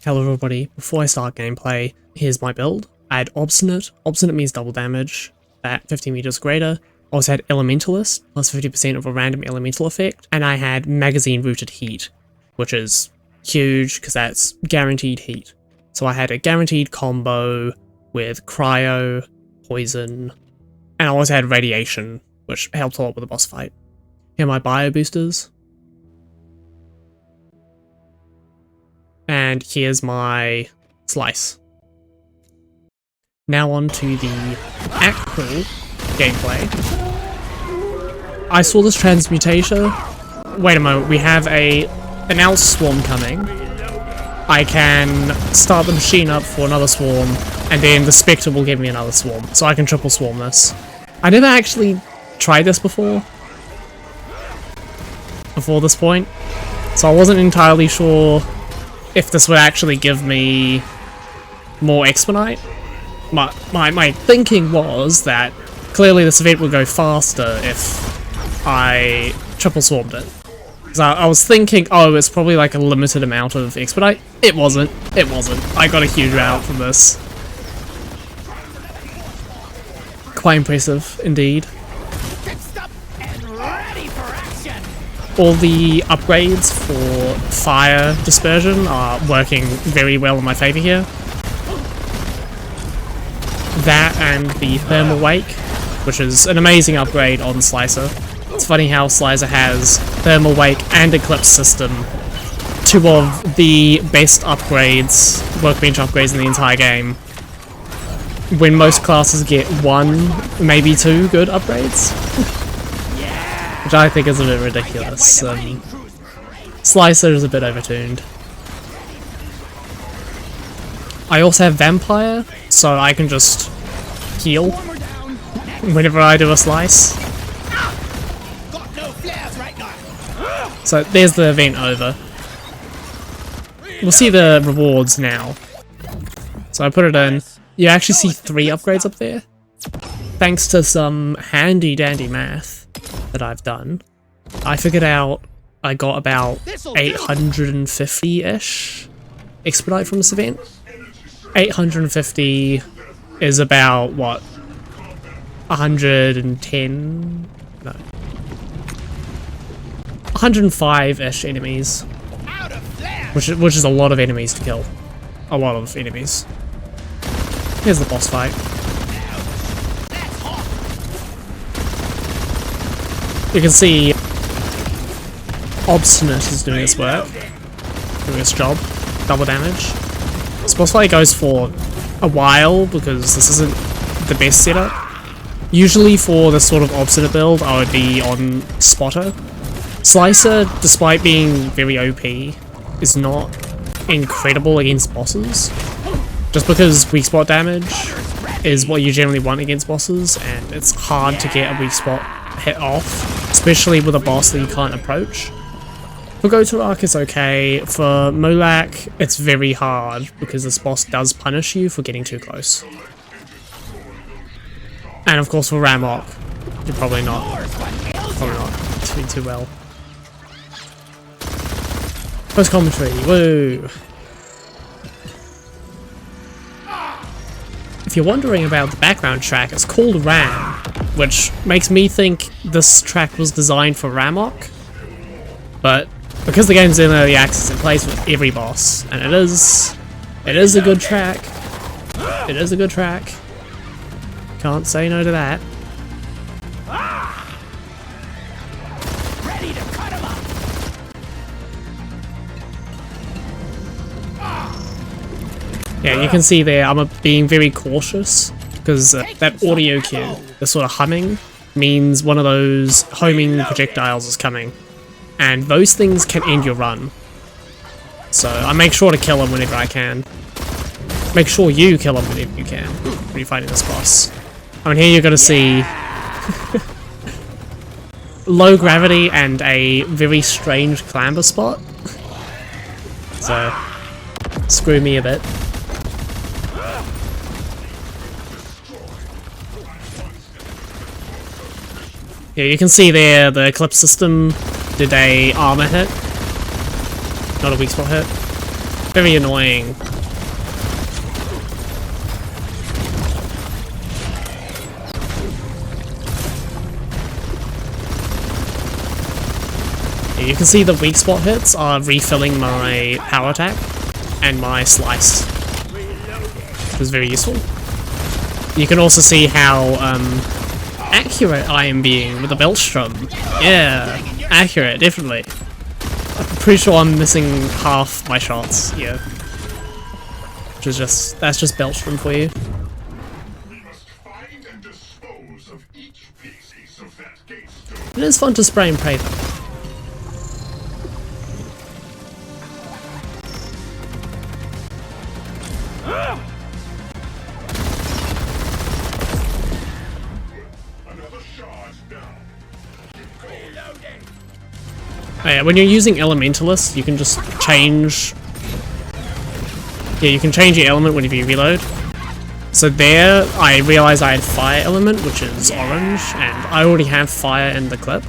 Hello everybody, before I start gameplay, here's my build. I had Obstinate. Obstinate means double damage, at 50 meters greater. I also had Elementalist, plus 50% of a random elemental effect. And I had Magazine Rooted Heat, which is huge because that's guaranteed heat. So I had a guaranteed combo with Cryo, Poison, and I also had Radiation, which helped a lot with the boss fight. Here are my bio boosters. And here's my slice. Now on to the actual gameplay. I saw this Transmutator. Wait a moment, we have an elf swarm coming. I can start the machine up for another swarm, and then the Spectre will give me another swarm, so I can triple swarm this. I never actually tried this before this point, so I wasn't entirely sure if this would actually give me more Expedite. My thinking was that clearly this event would go faster if I triple swarmed it. Because I was thinking, oh, it's probably like a limited amount of Expedite. It wasn't. It wasn't. I got a huge route from this. Quite impressive, indeed. All the upgrades for fire dispersion are working very well in my favour here. That and the thermal wake, which is an amazing upgrade on Slicer. It's funny how Slicer has thermal wake and eclipse system, two of the best upgrades, workbench upgrades in the entire game, when most classes get one, maybe two good upgrades. Which I think is a bit ridiculous. Slicer is a bit overtuned. I also have Vampire, so I can just heal whenever I do a slice. So there's the event over. We'll see the rewards now. So I put it in. You actually see 3 upgrades up there. Thanks to some handy dandy math that I've done, I figured out I got about 850-ish Expedite from this event. 850 is about, what, 110? No. 105-ish enemies. Which is a lot of enemies to kill. A lot of enemies. Here's the boss fight. You can see Obstinate is doing its work, doing its job, double damage. This boss fight goes for a while because this isn't the best setup. Usually for this sort of Obstinate build, I would be on Spotter. Slicer, despite being very OP, is not incredible against bosses. Just because weak spot damage is what you generally want against bosses, and it's hard to get a weak spot hit off, especially with a boss that you can't approach. For Gotorok it's okay, for Molak it's very hard because this boss does punish you for getting too close. And of course for Ramok, you're probably not doing too well. Post commentary, woo! If you're wondering about the background track, it's called Ram, which makes me think this track was designed for Ramok. But because the game's in early access, it plays with every boss, and it is a good track. It is a good track. Can't say no to that. Ready to cut him up. Yeah, you can see there I'm being very cautious because that audio cue, the sort of humming, means one of those homing projectiles is coming. And those things can end your run. So I make sure to kill them whenever I can. Make sure you kill them whenever you can when you're fighting this boss. I mean, here you're going to see low gravity and a very strange clamber spot. So, screw me a bit. Yeah, you can see there the Eclipse system did a armor hit, not a weak spot hit. Very annoying. You can see the weak spot hits are refilling my power attack and my slice, which is very useful. You can also see how accurate I am being with the Beltstrom. Yeah, accurate, definitely. I'm pretty sure I'm missing half my shots here. Which is just, that's just Beltstrom for you. It is fun to spray and pray though. Oh yeah, when you're using Elementalist, you can just change... Yeah, you can change your element whenever you reload. So there, I realized I had Fire Element, which is orange, and I already have Fire in the clip.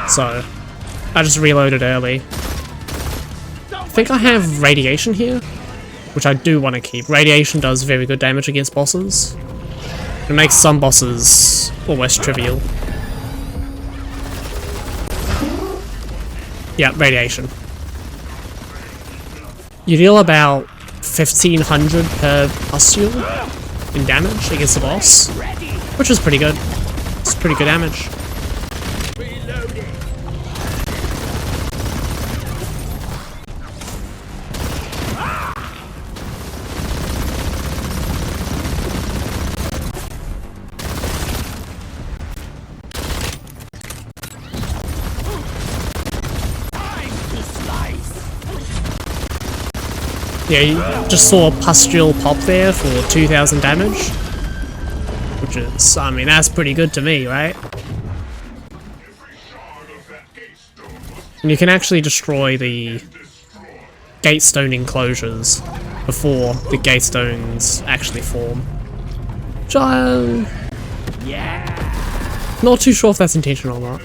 So, I just reloaded early. I think I have Radiation here, which I do want to keep. Radiation does very good damage against bosses. It makes some bosses almost trivial. Yeah, Radiation. You deal about 1500 per pustule in damage against the boss, which is pretty good. It's pretty good damage. Yeah, you just saw a pustule pop there for 2000 damage. Which is, I mean, that's pretty good to me, right? And you can actually destroy the gatestone enclosures before the gatestones actually form. Which I'm not too sure if that's intentional or not.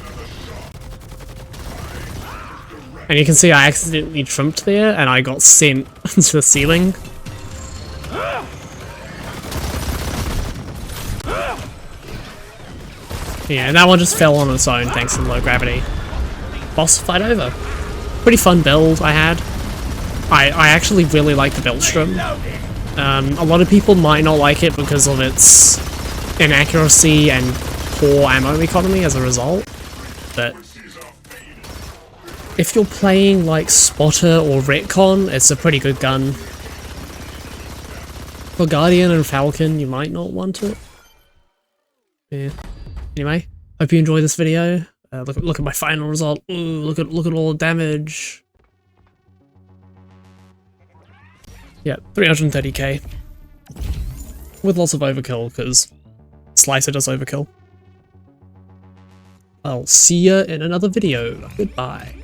And you can see I accidentally jumped there and I got sent into the ceiling. Yeah, and that one just fell on its own thanks to low gravity. Boss fight over. Pretty fun build I had. I actually really like the Beltstrom. A lot of people might not like it because of its inaccuracy and poor ammo economy as a result, but if you're playing like Spotter or Retcon, it's a pretty good gun. For Guardian and Falcon, you might not want it. Yeah. Anyway, hope you enjoyed this video. Look at my final result. Ooh, look at all the damage. Yeah, 330k. With lots of overkill, because Slicer does overkill. I'll see ya in another video. Goodbye.